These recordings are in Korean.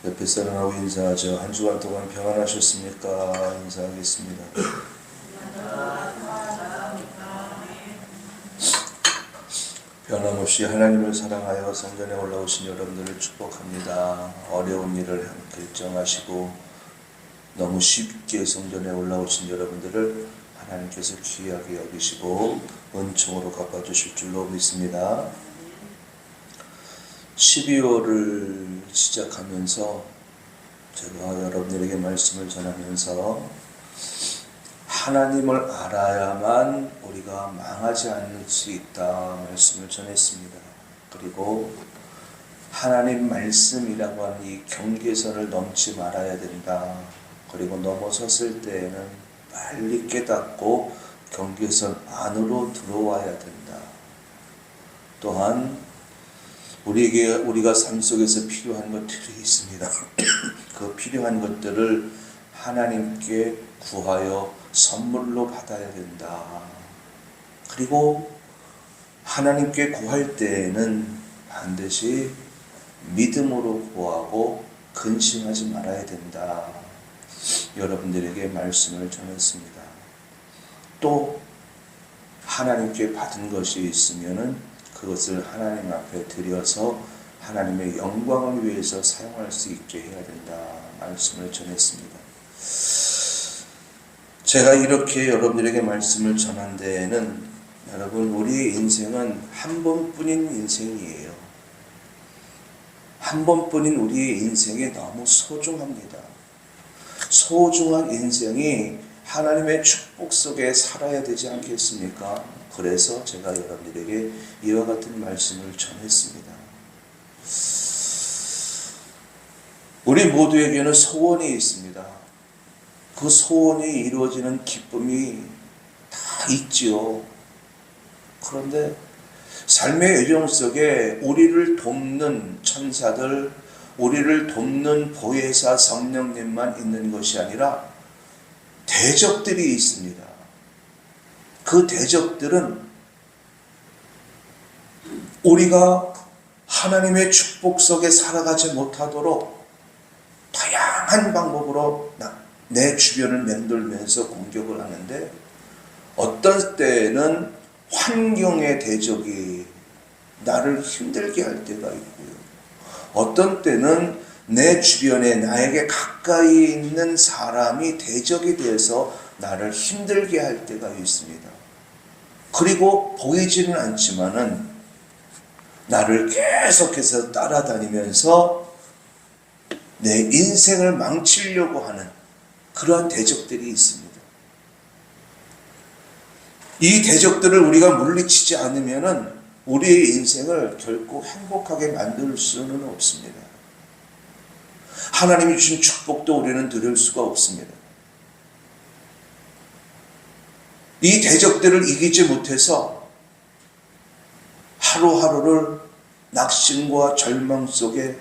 옆에 사람하고 인사하죠. 한 주간 동안 평안하셨습니까? 인사하겠습니다. 변함없이 하나님을 사랑하여 성전에 올라오신 여러분들을 축복합니다. 어려운 일을 결정하시고 너무 쉽게 성전에 올라오신 여러분들을 하나님께서 귀하게 여기시고 은총으로 갚아주실 줄로 믿습니다. 12월을 시작하면서 제가 여러분들에게 말씀을 전하면서 하나님을 알아야만 우리가 망하지 않을 수 있다 말씀을 전했습니다. 그리고 하나님 말씀이라고 하는 이 경계선을 넘지 말아야 된다. 그리고 넘어섰을 때에는 빨리 깨닫고 경계선 안으로 들어와야 된다. 또한 우리가 삶 속에서 필요한 것들이 있습니다. 그 필요한 것들을 하나님께 구하여 선물로 받아야 된다. 그리고 하나님께 구할 때에는 반드시 믿음으로 구하고 근심하지 말아야 된다. 여러분들에게 말씀을 전했습니다. 또 하나님께 받은 것이 있으면은 그것을 하나님 앞에 드려서 하나님의 영광을 위해서 사용할 수 있게 해야 된다 말씀을 전했습니다. 제가 이렇게 여러분들에게 말씀을 전한 데에는 여러분 우리의 인생은 한 번뿐인 인생이에요. 한 번뿐인 우리의 인생이 너무 소중합니다. 소중한 인생이 하나님의 축복 속에 살아야 되지 않겠습니까? 그래서 제가 여러분들에게 이와 같은 말씀을 전했습니다. 우리 모두에게는 소원이 있습니다. 그 소원이 이루어지는 기쁨이 다 있지요. 그런데 삶의 여정 속에 우리를 돕는 천사들, 우리를 돕는 보혜사 성령님만 있는 것이 아니라 대적들이 있습니다. 그 대적들은 우리가 하나님의 축복 속에 살아가지 못하도록 다양한 방법으로 내 주변을 맴돌면서 공격을 하는데 어떤 때는 환경의 대적이 나를 힘들게 할 때가 있고요. 어떤 때는 내 주변에 나에게 가까이 있는 사람이 대적이 돼서 나를 힘들게 할 때가 있습니다. 그리고 보이지는 않지만은 나를 계속해서 따라다니면서 내 인생을 망치려고 하는 그러한 대적들이 있습니다. 이 대적들을 우리가 물리치지 않으면은 우리의 인생을 결코 행복하게 만들 수는 없습니다. 하나님이 주신 축복도 우리는 드릴 수가 없습니다. 이 대적들을 이기지 못해서 하루하루를 낙심과 절망 속에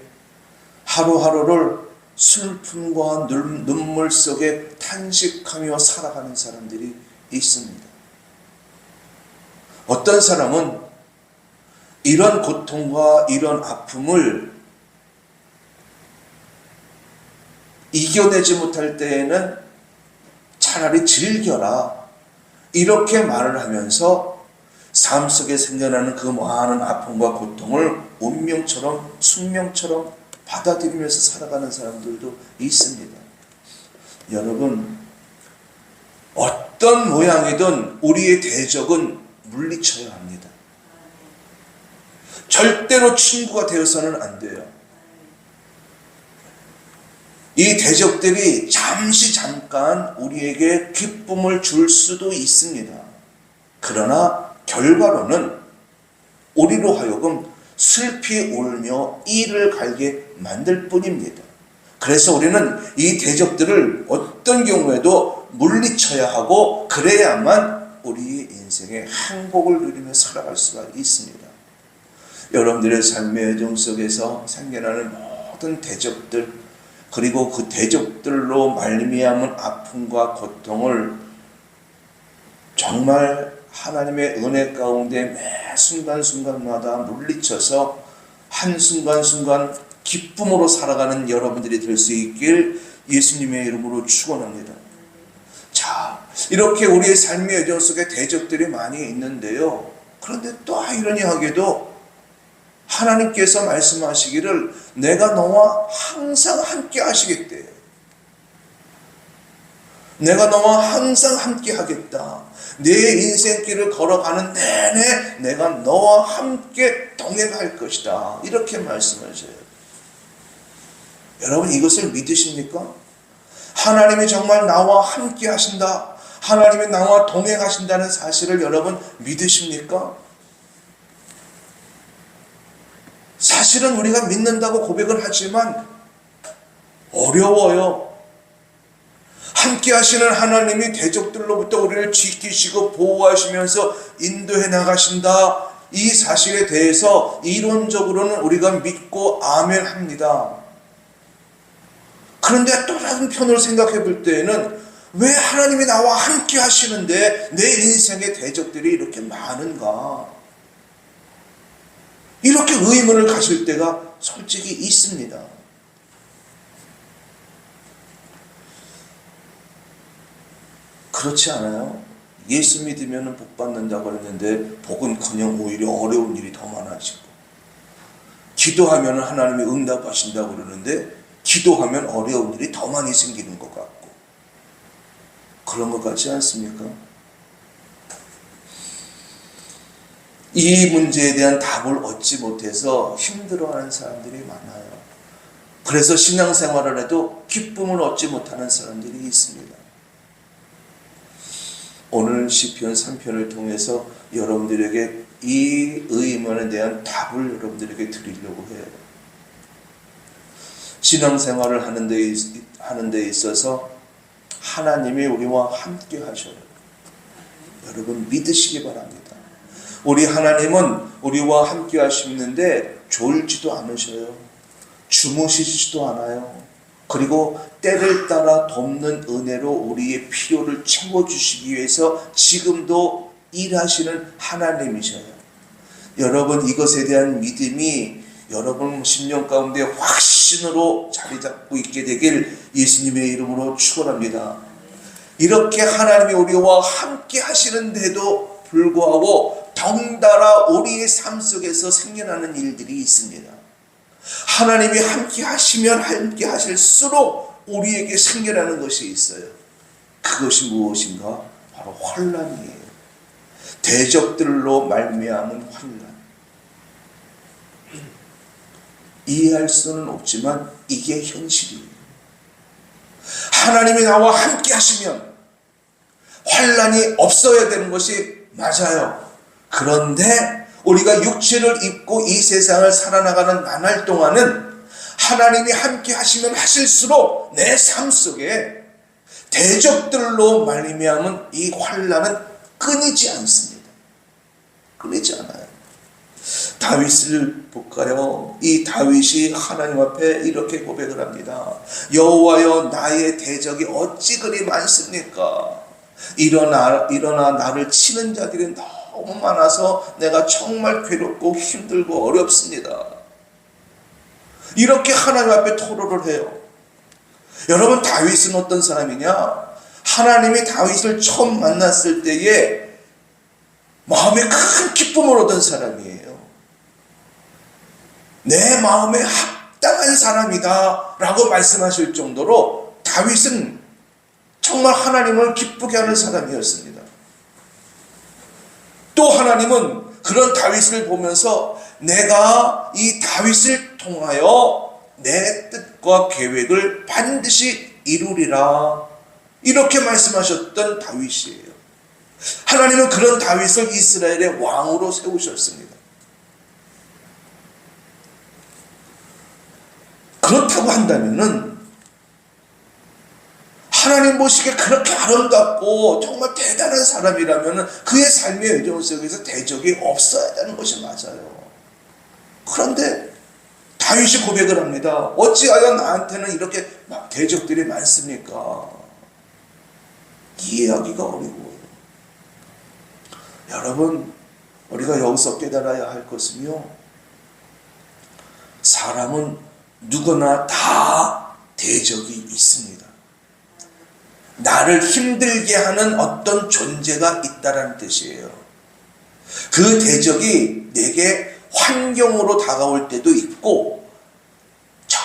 하루하루를 슬픔과 눈물 속에 탄식하며 살아가는 사람들이 있습니다. 어떤 사람은 이런 고통과 이런 아픔을 이겨내지 못할 때에는 차라리 즐겨라 이렇게 말을 하면서 삶 속에 생겨나는 그 많은 아픔과 고통을 운명처럼 숙명처럼 받아들이면서 살아가는 사람들도 있습니다. 여러분 어떤 모양이든 우리의 대적은 물리쳐야 합니다. 절대로 친구가 되어서는 안 돼요. 이 대적들이 잠깐 우리에게 기쁨을 줄 수도 있습니다. 그러나 결과로는 우리로 하여금 슬피 울며 이를 갈게 만들 뿐입니다. 그래서 우리는 이 대적들을 어떤 경우에도 물리쳐야 하고 그래야만 우리의 인생에 행복을 누리며 살아갈 수가 있습니다. 여러분들의 삶의 여정 속에서 생겨나는 모든 대적들 그리고 그 대적들로 말미암은 아픔과 고통을 정말 하나님의 은혜 가운데 매 순간순간마다 물리쳐서 한순간순간 기쁨으로 살아가는 여러분들이 될 수 있길 예수님의 이름으로 축원합니다. 자, 이렇게 우리의 삶의 여정 속에 대적들이 많이 있는데요. 그런데 또 아이러니하게도 하나님께서 말씀하시기를 내가 너와 항상 함께 하시겠대요. 내가 너와 항상 함께 하겠다. 내 인생길을 걸어가는 내내 내가 너와 함께 동행할 것이다. 이렇게 말씀하셔요. 여러분 이것을 믿으십니까? 하나님이 정말 나와 함께 하신다. 하나님이 나와 동행하신다는 사실을 여러분 믿으십니까? 사실은 우리가 믿는다고 고백을 하지만 어려워요. 함께 하시는 하나님이 대적들로부터 우리를 지키시고 보호하시면서 인도해 나가신다. 이 사실에 대해서 이론적으로는 우리가 믿고 아멘 합니다. 그런데 또 다른 편으로 생각해 볼 때에는 왜 하나님이 나와 함께 하시는데 내 인생의 대적들이 이렇게 많은가? 이렇게 의문을 가질 때가 솔직히 있습니다. 그렇지 않아요? 예수 믿으면 복 받는다고 했는데 복은커녕 오히려 어려운 일이 더 많아지고, 기도하면 하나님이 응답하신다고 그러는데 기도하면 어려운 일이 더 많이 생기는 것 같고, 그런 것 같지 않습니까? 이 문제에 대한 답을 얻지 못해서 힘들어하는 사람들이 많아요. 그래서 신앙생활을 해도 기쁨을 얻지 못하는 사람들이 있습니다. 오늘 시편 3편을 통해서 여러분들에게 이 의문에 대한 답을 여러분들에게 드리려고 해요. 신앙생활을 하는 데 있어서 하나님이 우리와 함께 하셔요. 여러분 믿으시기 바랍니다. 우리 하나님은 우리와 함께 하시는데 졸지도 않으셔요. 주무시지도 않아요. 그리고 때를 따라 돕는 은혜로 우리의 필요를 채워주시기 위해서 지금도 일하시는 하나님이셔요. 여러분 이것에 대한 믿음이 여러분 심령 가운데 확신으로 자리 잡고 있게 되길 예수님의 이름으로 축원합니다. 이렇게 하나님이 우리와 함께 하시는데도 불구하고 덩달아 우리의 삶 속에서 생겨나는 일들이 있습니다. 하나님이 함께 하시면 함께 하실수록 우리에게 생겨나는 것이 있어요. 그것이 무엇인가? 바로 환난이에요. 대적들로 말미암은 환난. 이해할 수는 없지만 이게 현실이에요. 하나님이 나와 함께 하시면 환난이 없어야 되는 것이 맞아요. 그런데 우리가 육체를 입고 이 세상을 살아나가는 나날 동안은 하나님이 함께 하시면 하실수록 내 삶 속에 대적들로 말미암은 이 환난은 끊이지 않습니다. 끊이지 않아요. 다윗을 볼까요? 이 다윗이 하나님 앞에 이렇게 고백을 합니다. 여호와여, 나의 대적이 어찌 그리 많습니까? 일어나 나를 치는 자들이 너무 많아서 내가 정말 괴롭고 힘들고 어렵습니다. 이렇게 하나님 앞에 토로를 해요. 여러분 다윗은 어떤 사람이냐? 하나님이 다윗을 처음 만났을 때에 마음에 큰 기쁨을 얻은 사람이에요. 내 마음에 합당한 사람이다 라고 말씀하실 정도로 다윗은 정말 하나님을 기쁘게 하는 사람이었습니다. 또 하나님은 그런 다윗을 보면서 내가 이 다윗을 통하여 내 뜻과 계획을 반드시 이루리라 이렇게 말씀하셨던 다윗이에요. 하나님은 그런 다윗을 이스라엘의 왕으로 세우셨습니다. 그렇다고 한다면은 하나님 보시기에 그렇게 아름답고 정말 대단한 사람이라면 그의 삶의 여정 속에서 대적이 없어야 되는 것이 맞아요. 그런데 다윗이 고백을 합니다. 어찌하여 나한테는 이렇게 막 대적들이 많습니까? 이해하기가 어려워요. 여러분 우리가 여기서 깨달아야 할 것은요, 사람은 누구나 다 대적이 있습니다. 나를 힘들게 하는 어떤 존재가 있다는 뜻이에요. 그 대적이 내게 환경으로 다가올 때도 있고, 저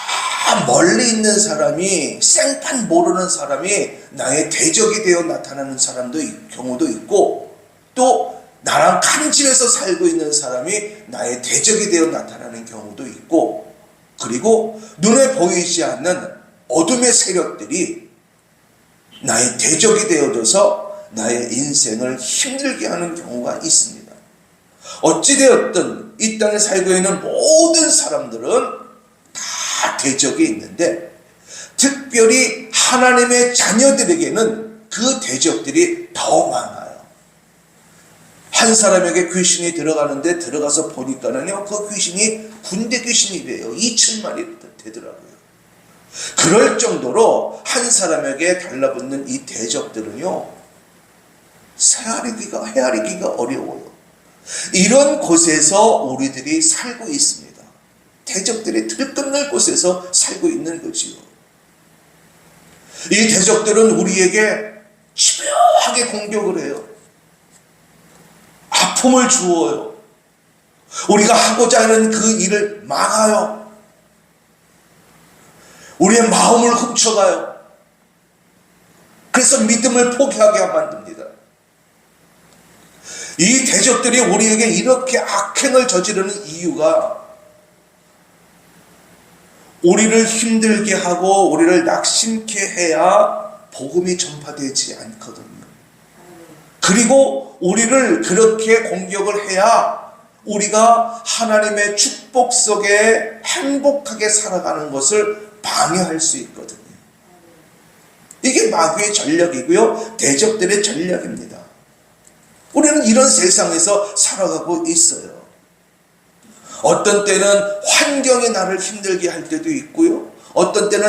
멀리 있는 사람이, 생판 모르는 사람이 나의 대적이 되어 나타나는 경우도 있고, 또 나랑 한 집에서 살고 있는 사람이 나의 대적이 되어 나타나는 경우도 있고, 그리고 눈에 보이지 않는 어둠의 세력들이 나의 대적이 되어져서 나의 인생을 힘들게 하는 경우가 있습니다. 어찌되었든 이 땅에 살고 있는 모든 사람들은 다 대적이 있는데, 특별히 하나님의 자녀들에게는 그 대적들이 더 많아요. 한 사람에게 귀신이 들어가는데 들어가서 보니까는요, 그 귀신이 군대 귀신이래요. 2,000마리 되더라고요. 그럴 정도로 한 사람에게 달라붙는 이 대적들은요, 헤아리기가 어려워요. 이런 곳에서 우리들이 살고 있습니다. 대적들이 들끓는 곳에서 살고 있는 거지요. 이 대적들은 우리에게 집요하게 공격을 해요. 아픔을 주어요. 우리가 하고자 하는 그 일을 막아요. 우리의 마음을 훔쳐가요. 그래서 믿음을 포기하게 만듭니다. 이 대적들이 우리에게 이렇게 악행을 저지르는 이유가, 우리를 힘들게 하고 우리를 낙심케 해야 복음이 전파되지 않거든요. 그리고 우리를 그렇게 공격을 해야 우리가 하나님의 축복 속에 행복하게 살아가는 것을 방해할 수 있거든요. 이게 마귀의 전략이고요, 대적들의 전략입니다. 우리는 이런 세상에서 살아가고 있어요. 어떤 때는 환경이 나를 힘들게 할 때도 있고요, 어떤 때는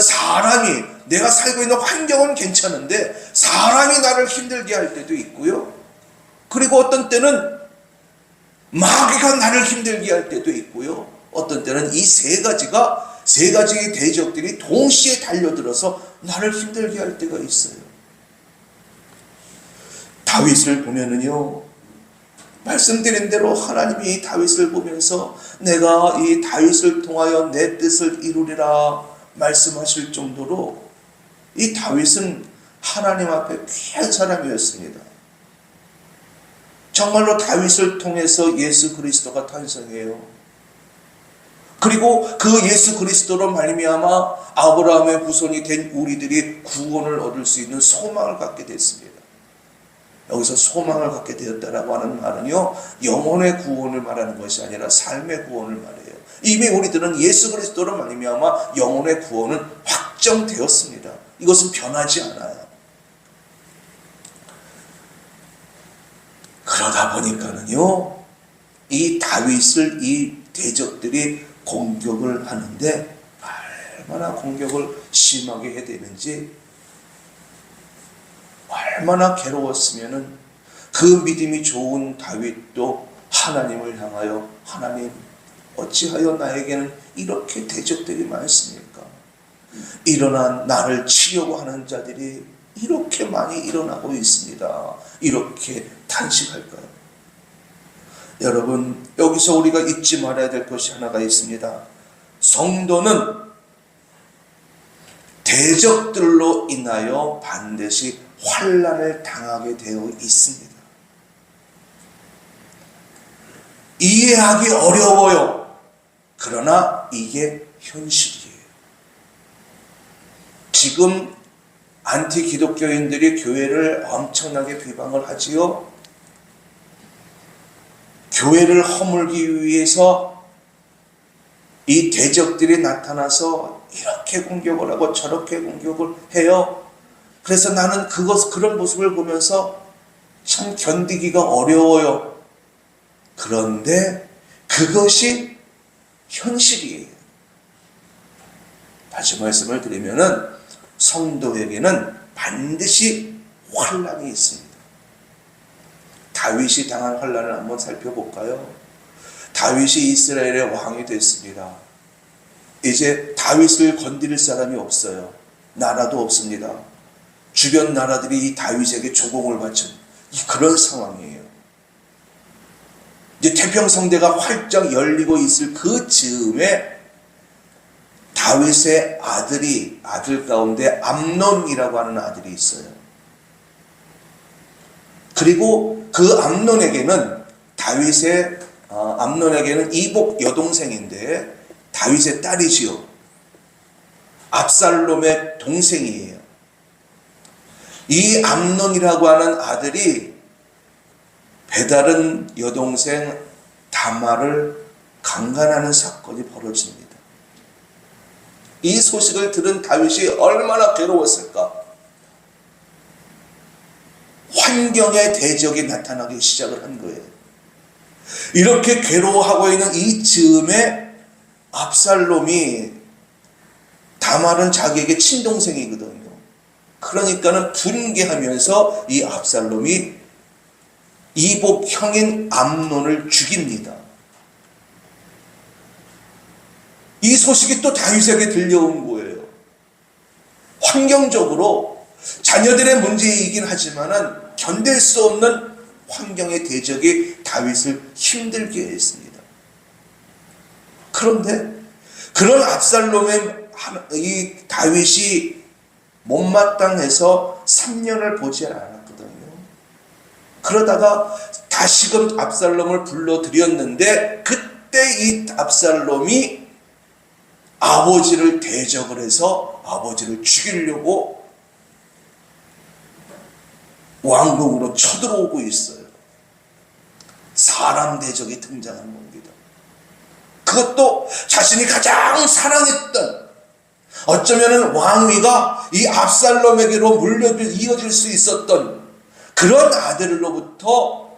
내가 살고 있는 환경은 괜찮은데 사람이 나를 힘들게 할 때도 있고요, 그리고 어떤 때는 마귀가 나를 힘들게 할 때도 있고요, 어떤 때는 이 세 가지의 대적들이 동시에 달려들어서 나를 힘들게 할 때가 있어요. 다윗을 보면은요, 말씀드린 대로 하나님이 다윗을 보면서 내가 이 다윗을 통하여 내 뜻을 이루리라 말씀하실 정도로 이 다윗은 하나님 앞에 귀한 사람이었습니다. 정말로 다윗을 통해서 예수 그리스도가 탄생해요. 그리고 그 예수 그리스도로 말미암아 아브라함의 후손이 된 우리들이 구원을 얻을 수 있는 소망을 갖게 됐습니다. 여기서 소망을 갖게 되었다라고 하는 말은요, 영혼의 구원을 말하는 것이 아니라 삶의 구원을 말해요. 이미 우리들은 예수 그리스도로 말미암아 영혼의 구원은 확정되었습니다. 이것은 변하지 않아요. 그러다 보니까는요, 이 다윗을 이 대적들이 공격을 하는데 얼마나 공격을 심하게 해야 되는지, 얼마나 괴로웠으면은 그 믿음이 좋은 다윗도 하나님을 향하여, 하나님 어찌하여 나에게는 이렇게 대적들이 많습니까? 일어난 나를 치려고 하는 자들이 이렇게 많이 일어나고 있습니다. 이렇게 탄식할까요? 여러분, 여기서 우리가 잊지 말아야 될 것이 하나가 있습니다. 성도는 대적들로 인하여 반드시 환난을 당하게 되어 있습니다. 이해하기 어려워요. 그러나 이게 현실이에요. 지금 안티 기독교인들이 교회를 엄청나게 비방을 하지요. 교회를 허물기 위해서 이 대적들이 나타나서 이렇게 공격을 하고 저렇게 공격을 해요. 그래서 나는 그런 모습을 보면서 참 견디기가 어려워요. 그런데 그것이 현실이에요. 다시 말씀을 드리면은 성도에게는 반드시 환난이 있습니다. 다윗이 당한 환난을 한번 살펴볼까요? 다윗이 이스라엘의 왕이 됐습니다. 이제 다윗을 건드릴 사람이 없어요. 나라도 없습니다. 주변 나라들이 이 다윗에게 조공을 바친 그런 상황이에요. 이제 태평성대가 활짝 열리고 있을 그 즈음에 다윗의 아들 가운데 암논이라고 하는 아들이 있어요. 그리고 그 암논에게는 암논에게는 이복 여동생인데 다윗의 딸이지요. 압살롬의 동생이에요. 이 암논이라고 하는 아들이 배다른 여동생 다말을 강간하는 사건이 벌어집니다. 이 소식을 들은 다윗이 얼마나 괴로웠을까? 환경의 대적이 나타나기 시작을 한 거예요. 이렇게 괴로워하고 있는 이 즈음에 압살롬이, 다말은 자기에게 친동생이거든요. 그러니까는 분개하면서 이 압살롬이 이복 형인 암논을 죽입니다. 이 소식이 또 다윗에게 들려온 거예요. 환경적으로 자녀들의 문제이긴 하지만은 견딜 수 없는 환경의 대적이 다윗을 힘들게 했습니다. 그런데 그런 압살롬의 이 다윗이 못마땅해서 3년을 보지 않았거든요. 그러다가 다시금 압살롬을 불러들였는데 그때 이 압살롬이 아버지를 대적을 해서 아버지를 죽이려고 왕궁으로 쳐들어오고 있어요. 사람 대적이 등장한 겁니다. 그것도 자신이 가장 사랑했던, 어쩌면 왕위가 이 압살롬에게로 이어질 수 있었던 그런 아들로부터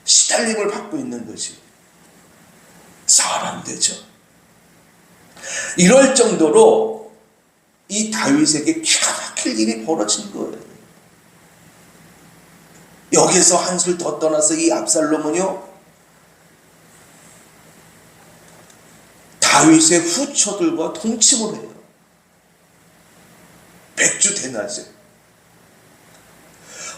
시달림을 받고 있는 것이 사람 대적. 이럴 정도로 이 다윗에게 기가 막힐 일이 벌어진 거예요. 여기서 한술 더 떠나서 이 압살롬은요, 다윗의 후처들과 동침을 해요. 백주대낮에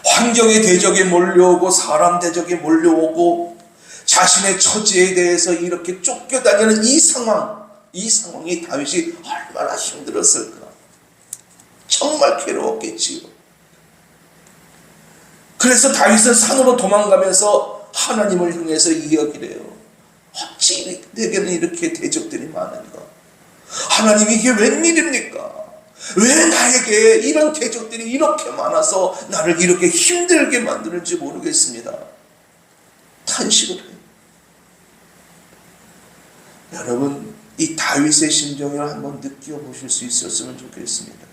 환경의 대적이 몰려오고 사람 대적이 몰려오고 자신의 처지에 대해서 이렇게 쫓겨다니는 이 상황이 다윗이 얼마나 힘들었을까. 정말 괴로웠겠지요. 그래서 다윗은 산으로 도망가면서 하나님을 향해서 이야기를 해요. 어찌 내게는 이렇게 대적들이 많은가? 하나님, 이게 웬일입니까? 왜 나에게 이런 대적들이 이렇게 많아서 나를 이렇게 힘들게 만드는지 모르겠습니다. 탄식을 해요. 여러분, 이 다윗의 심정을 한번 느껴보실 수 있었으면 좋겠습니다.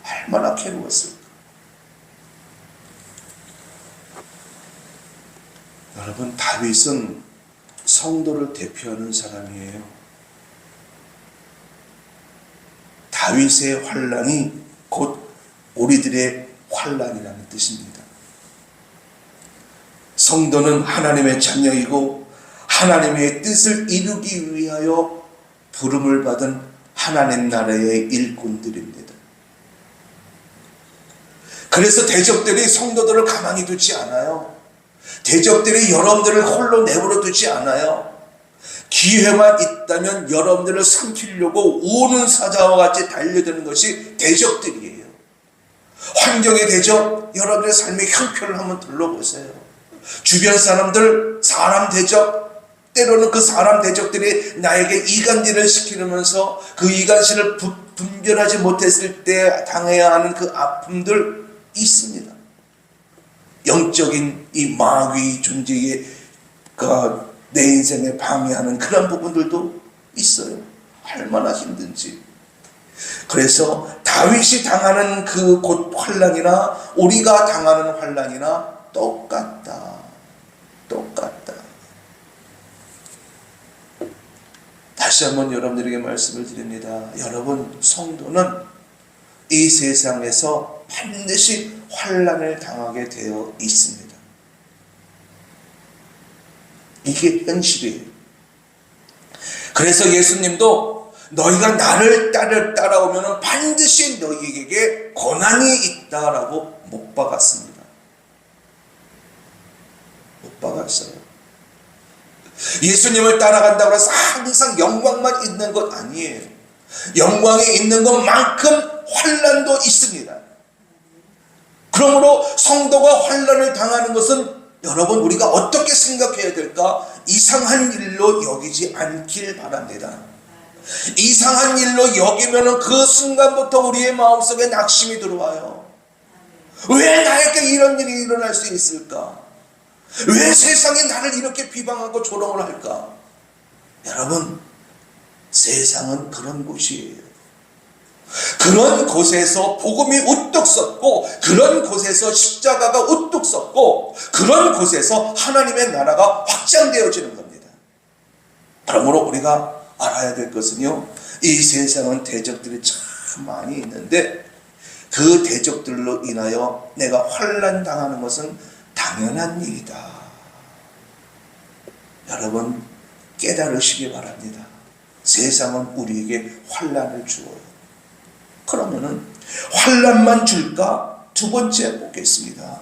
얼마나 괴로웠을까? 여러분, 다윗은 성도를 대표하는 사람이에요. 다윗의 환난이 곧 우리들의 환난이라는 뜻입니다. 성도는 하나님의 자녀이고 하나님의 뜻을 이루기 위하여 부름을 받은 하나님 나라의 일꾼들입니다. 그래서 대적들이 성도들을 가만히 두지 않아요. 대적들이 여러분들을 홀로 내버려 두지 않아요. 기회만 있다면 여러분들을 삼키려고 우는 사자와 같이 달려드는 것이 대적들이에요. 환경의 대적, 여러분의 삶의 형편을 한번 둘러보세요. 주변 사람들, 사람 대적, 때로는 그 사람 대적들이 나에게 이간질을 시키면서 그 이간질을 분별하지 못했을 때 당해야 하는 그 아픔들 있습니다. 영적인 이 마귀 존재의 내 인생에 방해하는 그런 부분들도 있어요. 얼마나 힘든지. 그래서 다윗이 당하는 그 곧 환난이나 우리가 당하는 환난이나 똑같다. 다시 한번 여러분들에게 말씀을 드립니다. 여러분, 성도는 이 세상에서 반드시 환난을 당하게 되어 있습니다. 이게 현실이에요. 그래서 예수님도 너희가 나를 따라오면 반드시 너희에게 고난이 있다라고 못 박았습니다. 못 박았어요. 예수님을 따라간다고 해서 항상 영광만 있는 것 아니에요. 영광이 있는 것만큼 환난도 있습니다. 그러므로 성도가 환난을 당하는 것은 여러분 우리가 어떻게 생각해야 될까? 이상한 일로 여기지 않길 바랍니다. 이상한 일로 여기면 그 순간부터 우리의 마음속에 낙심이 들어와요. 왜 나에게 이런 일이 일어날 수 있을까? 왜 세상이 나를 이렇게 비방하고 조롱을 할까? 여러분, 세상은 그런 곳이에요. 그런 곳에서 복음이 우뚝 섰고, 그런 곳에서 십자가가 우뚝 섰고, 그런 곳에서 하나님의 나라가 확장되어지는 겁니다. 그러므로 우리가 알아야 될 것은요, 이 세상은 대적들이 참 많이 있는데 그 대적들로 인하여 내가 환난 당하는 것은 당연한 일이다. 여러분 깨달으시기 바랍니다. 세상은 우리에게 환난을 주어요. 그러면은 환난만 줄까? 두 번째 보겠습니다.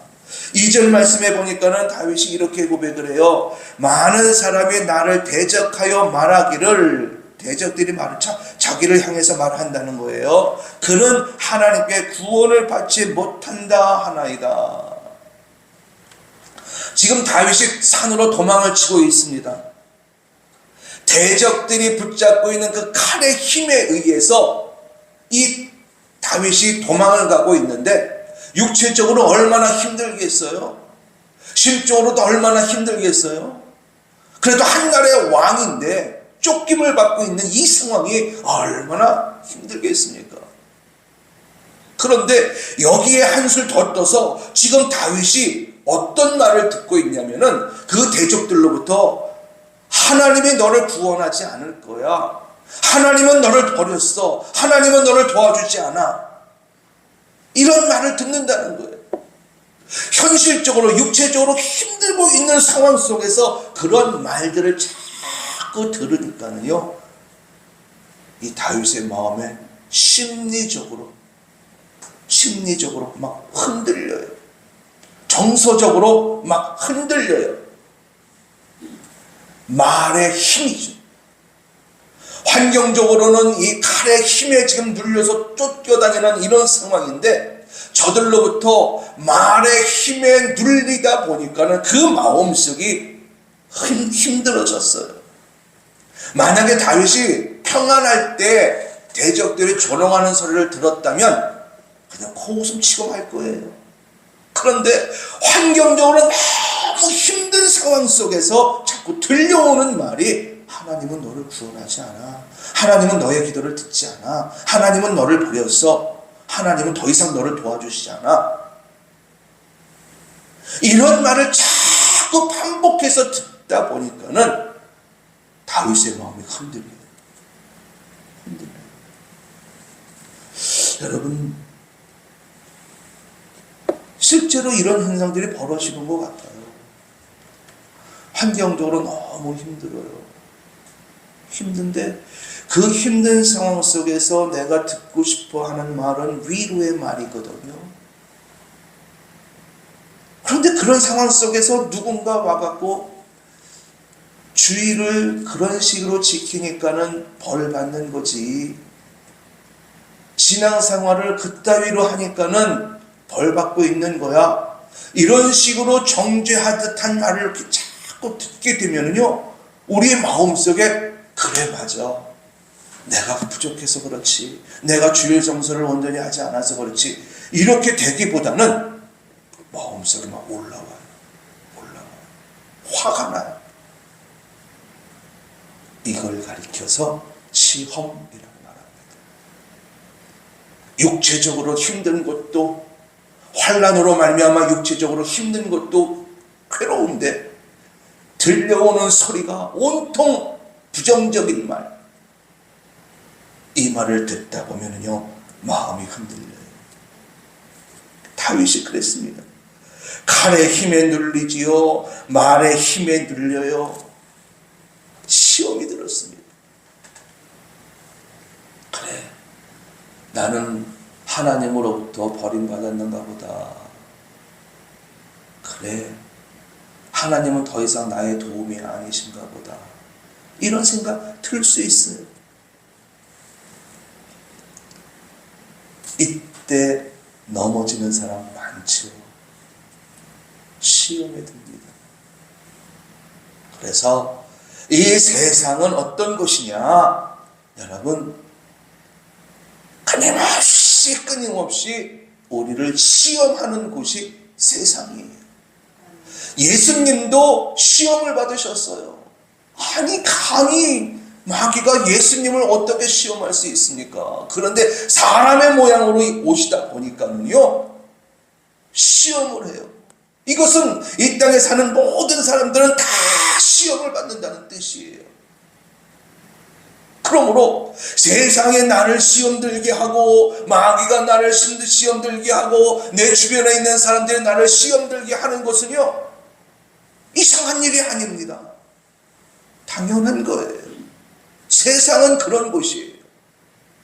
2절 말씀에 보니까는 다윗이 이렇게 고백을 해요. 많은 사람이 나를 대적하여 말하기를, 대적들이 자기를 향해서 말한다는 거예요. 그는 하나님께 구원을 받지 못한다 하나이다. 지금 다윗이 산으로 도망을 치고 있습니다. 대적들이 붙잡고 있는 그 칼의 힘에 의해서 이 다윗이 도망을 가고 있는데 육체적으로 얼마나 힘들겠어요? 심적으로도 얼마나 힘들겠어요? 그래도 한나라의 왕인데 쫓김을 받고 있는 이 상황이 얼마나 힘들겠습니까? 그런데 여기에 한술 더 떠서 지금 다윗이 어떤 말을 듣고 있냐면은 그 대적들로부터 하나님이 너를 구원하지 않을 거야. 하나님은 너를 버렸어. 하나님은 너를 도와주지 않아. 이런 말을 듣는다는 거예요. 현실적으로 육체적으로 힘들고 있는 상황 속에서 그런 말들을 자꾸 들으니까는요, 이 다윗의 마음에 심리적으로 막 흔들려요. 정서적으로 막 흔들려요. 말의 힘이죠. 환경적으로는 이 칼의 힘에 지금 눌려서 쫓겨다니는 이런 상황인데 저들로부터 말의 힘에 눌리다 보니까는 그 마음속이 힘들어졌어요. 만약에 다윗이 평안할 때 대적들이 조롱하는 소리를 들었다면 그냥 코웃음 치고 말 거예요. 그런데 환경적으로 너무 힘든 상황 속에서 자꾸 들려오는 말이 하나님은 너를 구원하지 않아. 하나님은 너의 기도를 듣지 않아. 하나님은 너를 버렸어. 하나님은 더 이상 너를 도와주시지 않아. 이런 말을 자꾸 반복해서 듣다 보니까는 다윗의 마음이 흔들려요. 여러분, 실제로 이런 현상들이 벌어지는 것 같아요. 환경적으로 너무 힘들어요. 힘든데 그 힘든 상황 속에서 내가 듣고 싶어 하는 말은 위로의 말이거든요. 그런데 그런 상황 속에서 누군가 와갖고 주의를 그런 식으로 지키니까는 벌 받는 거지. 신앙생활을 그따위로 하니까는 벌 받고 있는 거야. 이런 식으로 정죄하듯 한 말을 이렇게 자꾸 듣게 되면요, 우리의 마음속에 그래 맞아. 내가 부족해서 그렇지. 내가 주일 정서를 온전히 하지 않아서 그렇지. 이렇게 되기보다는 마음속에 막 올라와요. 화가 나요. 이걸 가리켜서 시험이라고 말합니다. 육체적으로 힘든 것도, 환난으로 말미암아 육체적으로 힘든 것도 괴로운데 들려오는 소리가 온통 부정적인 말. 이 말을 듣다 보면요, 마음이 흔들려요. 다윗이 그랬습니다. 칼의 힘에 눌리지요, 말의 힘에 눌려요. 시험이 들었습니다. 나는 하나님으로부터 버림받았는가 보다. 그래, 하나님은 더 이상 나의 도움이 아니신가 보다. 이런 생각 들 수 있어요. 이때 넘어지는 사람 많죠. 시험에 듭니다. 그래서 이 세상은 어떤 곳이냐? 여러분, 끊임없이 우리를 시험하는 곳이 세상이에요. 예수님도 시험을 받으셨어요. 아니, 감히 마귀가 예수님을 어떻게 시험할 수 있습니까? 그런데 사람의 모양으로 오시다 보니까는요, 시험을 해요. 이것은 이 땅에 사는 모든 사람들은 다 시험을 받는다는 뜻이에요. 그러므로 세상에 나를 시험 들게 하고, 마귀가 나를 시험 들게 하고, 내 주변에 있는 사람들이 나를 시험 들게 하는 것은요, 이상한 일이 아닙니다. 당연한 거예요. 세상은 그런 곳이에요.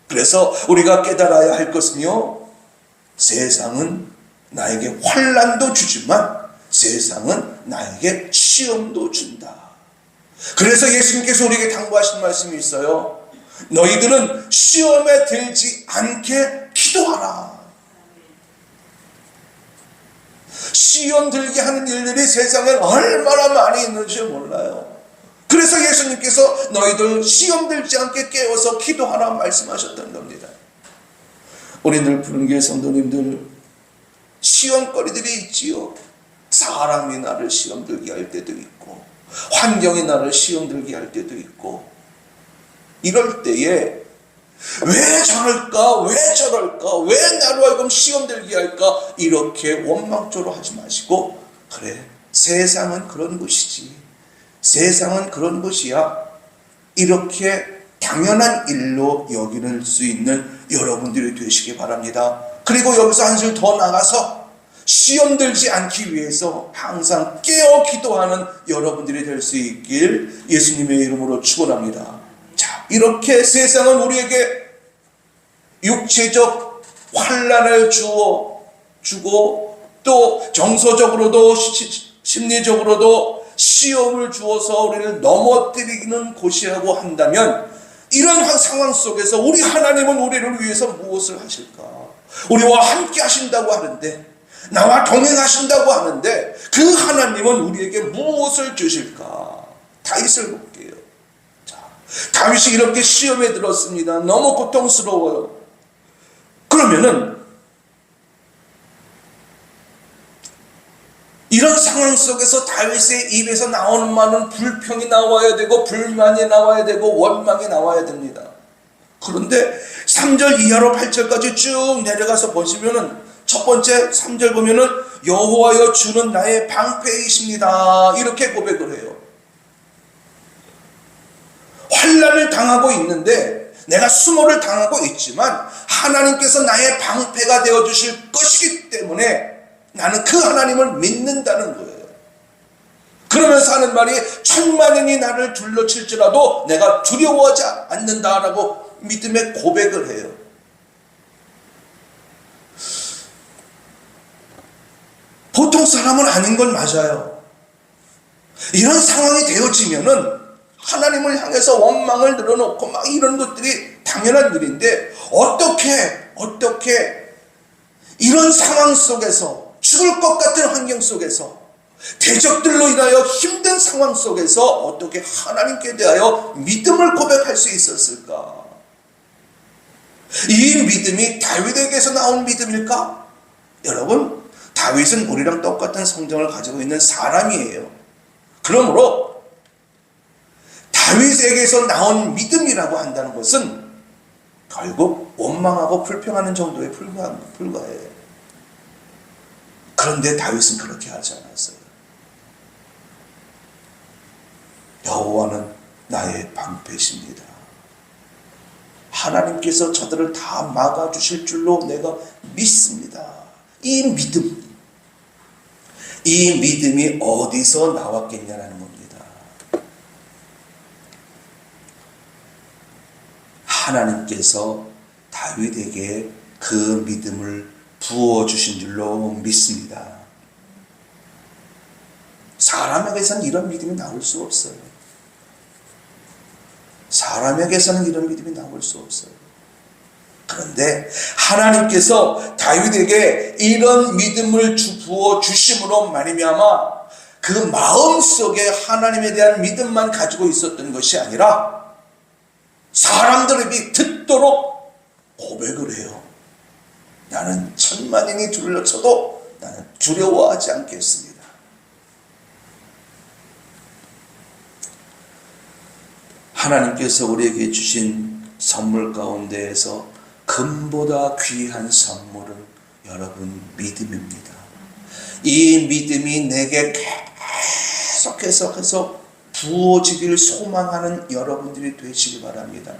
그래서 우리가 깨달아야 할 것은요, 세상은 나에게 환난도 주지만 세상은 나에게 시험도 준다. 그래서 예수님께서 우리에게 당부하신 말씀이 있어요. 너희들은 시험에 들지 않게 기도하라. 시험 들게 하는 일들이 세상에 얼마나 많이 있는지 몰라요. 그래서 예수님께서 너희들 시험 들지 않게 깨워서 기도하라 말씀하셨던 겁니다. 우리 늘 푸른교회 성도님들, 시험거리들이 있지요. 사람이 나를 시험 들게 할 때도 있고, 환경이 나를 시험 들게 할 때도 있고, 이럴 때에 왜 저럴까? 왜 저럴까? 왜 나로 하여금 시험 들게 할까? 이렇게 원망조로 하지 마시고, 그래, 세상은 그런 것이지, 세상은 그런 것이야, 이렇게 당연한 일로 여기는 수 있는 여러분들이 되시기 바랍니다. 그리고 여기서 한술 더 나가서 시험 들지 않기 위해서 항상 깨어 기도하는 여러분들이 될 수 있길 예수님의 이름으로 축원합니다. 자, 이렇게 세상은 우리에게 육체적 환난을 주고 또 정서적으로도 심리적으로도 시험을 주어서 우리를 넘어뜨리는 곳이라고 한다면, 이런 상황 속에서 우리 하나님은 우리를 위해서 무엇을 하실까? 우리와 함께 하신다고 하는데, 나와 동행하신다고 하는데, 그 하나님은 우리에게 무엇을 주실까? 다윗을 볼게요. 자, 다윗이 이렇게 시험에 들었습니다. 너무 고통스러워요. 그러면은 이런 상황 속에서 다윗의 입에서 나오는 말은 불평이 나와야 되고, 불만이 나와야 되고, 원망이 나와야 됩니다. 그런데 3절 이하로 8절까지 쭉 내려가서 보시면은, 첫 번째 3절 보면은 여호와여 주는 나의 방패이십니다, 이렇게 고백을 해요. 환난을 당하고 있는데, 내가 수모를 당하고 있지만 하나님께서 나의 방패가 되어주실 것이기 때문에 나는 그 하나님을 믿는다는 거예요. 그러면서 하는 말이, 천만인이 나를 둘러칠지라도 내가 두려워하지 않는다라고 믿음의 고백을 해요. 보통 사람은 아닌 건 맞아요. 이런 상황이 되어지면은 하나님을 향해서 원망을 늘어놓고 막 이런 것들이 당연한 일인데, 어떻게 이런 상황 속에서, 죽을 것 같은 환경 속에서, 대적들로 인하여 힘든 상황 속에서 어떻게 하나님께 대하여 믿음을 고백할 수 있었을까? 이 믿음이 다윗에게서 나온 믿음일까? 여러분, 다윗은 우리랑 똑같은 성정을 가지고 있는 사람이에요. 그러므로 다윗에게서 나온 믿음이라고 한다는 것은 결국 원망하고 불평하는 정도에 불과해요. 그런데 다윗은 그렇게 하지 않았어요. 여호와는 나의 방패십니다. 하나님께서 저들을 다 막아주실 줄로 내가 믿습니다. 이 믿음이 어디서 나왔겠냐는 겁니다. 하나님께서 다윗에게 그 믿음을 부어주신 줄로 믿습니다. 사람에게서는 이런 믿음이 나올 수 없어요. 사람에게서는 이런 믿음이 나올 수 없어요. 그런데 하나님께서 다윗에게 이런 믿음을 부어주심으로 말미암아 그 마음속에 하나님에 대한 믿음만 가지고 있었던 것이 아니라 사람들에게 듣도록 고백을 해요. 나는 천만인이 둘러쳐도 나는 두려워하지 않겠습니다. 하나님께서 우리에게 주신 선물 가운데에서 금보다 귀한 선물은 여러분 믿음입니다. 이 믿음이 내게 계속해서 부어지기를 소망하는 여러분들이 되시기 바랍니다.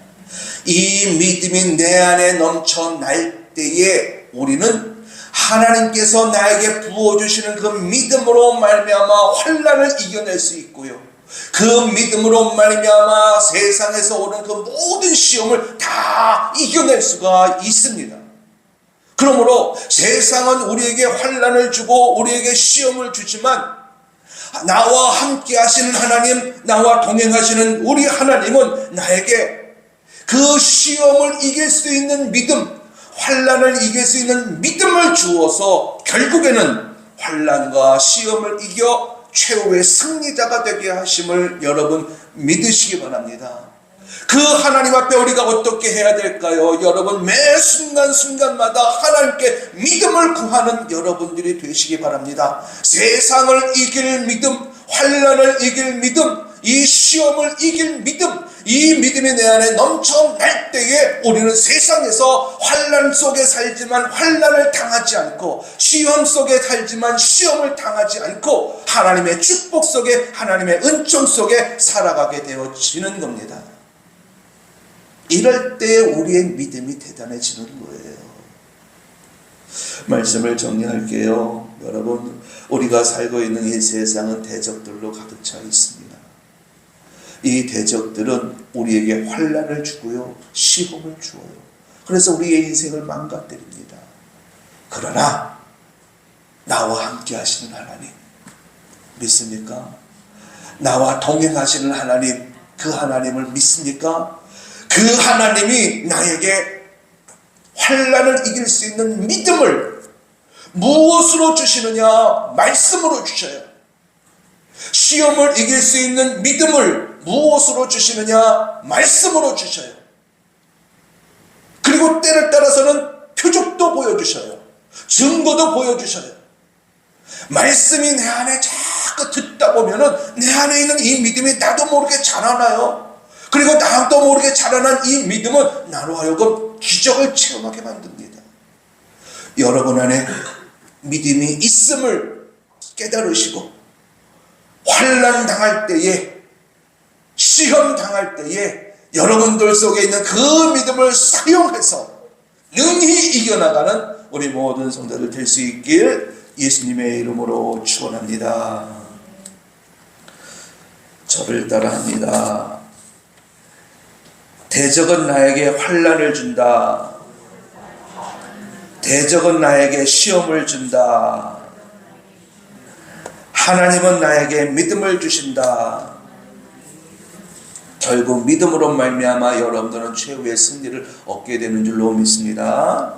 이 믿음이 내 안에 넘쳐날 때에 우리는 하나님께서 나에게 부어주시는 그 믿음으로 말미암아 환난을 이겨낼 수 있고요, 그 믿음으로 말미암아 세상에서 오는 그 모든 시험을 다 이겨낼 수가 있습니다. 그러므로 세상은 우리에게 환난을 주고 우리에게 시험을 주지만 나와 함께 하시는 하나님, 나와 동행하시는 우리 하나님은 나에게 그 시험을 이길 수 있는 믿음, 환난을 이길 수 있는 믿음을 주어서 결국에는 환난과 시험을 이겨 최후의 승리자가 되게 하심을 여러분 믿으시기 바랍니다. 그 하나님 앞에 우리가 어떻게 해야 될까요? 여러분 매 순간순간마다 하나님께 믿음을 구하는 여러분들이 되시기 바랍니다. 세상을 이길 믿음, 환난을 이길 믿음, 이 시험을 이길 믿음, 이 믿음이 내 안에 넘쳐날 때에 우리는 세상에서 환난 속에 살지만 환난을 당하지 않고, 시험 속에 살지만 시험을 당하지 않고 하나님의 축복 속에, 하나님의 은총 속에 살아가게 되어지는 겁니다. 이럴 때 우리의 믿음이 대단해지는 거예요. 말씀을 정리할게요. 여러분, 우리가 살고 있는 이 세상은 대적들로 가득 차 있습니다. 이 대적들은 우리에게 환난을 주고요, 시험을 주어요. 그래서 우리의 인생을 망가뜨립니다. 그러나 나와 함께 하시는 하나님 믿습니까? 나와 동행하시는 하나님, 그 하나님을 믿습니까? 그 하나님이 나에게 환난을 이길 수 있는 믿음을 무엇으로 주시느냐? 말씀으로 주셔요. 시험을 이길 수 있는 믿음을 무엇으로 주시느냐? 말씀으로 주셔요. 그리고 때를 따라서는 표적도 보여주셔요. 증거도 보여주셔요. 말씀이 내 안에 자꾸 듣다 보면은 내 안에 있는 이 믿음이 나도 모르게 자라나요. 그리고 나도 모르게 자라난 이 믿음은 나로 하여금 기적을 체험하게 만듭니다. 여러분 안에 믿음이 있음을 깨달으시고 환난 당할 때에, 시험 당할 때에 여러분들 속에 있는 그 믿음을 사용해서 능히 이겨나가는 우리 모든 성도들 될 수 있길 예수님의 이름으로 축원합니다. 저를 따라합니다. 대적은 나에게 환난을 준다. 대적은 나에게 시험을 준다. 하나님은 나에게 믿음을 주신다. 결국 믿음으로 말미암아 여러분들은 최후의 승리를 얻게 되는 줄로 믿습니다.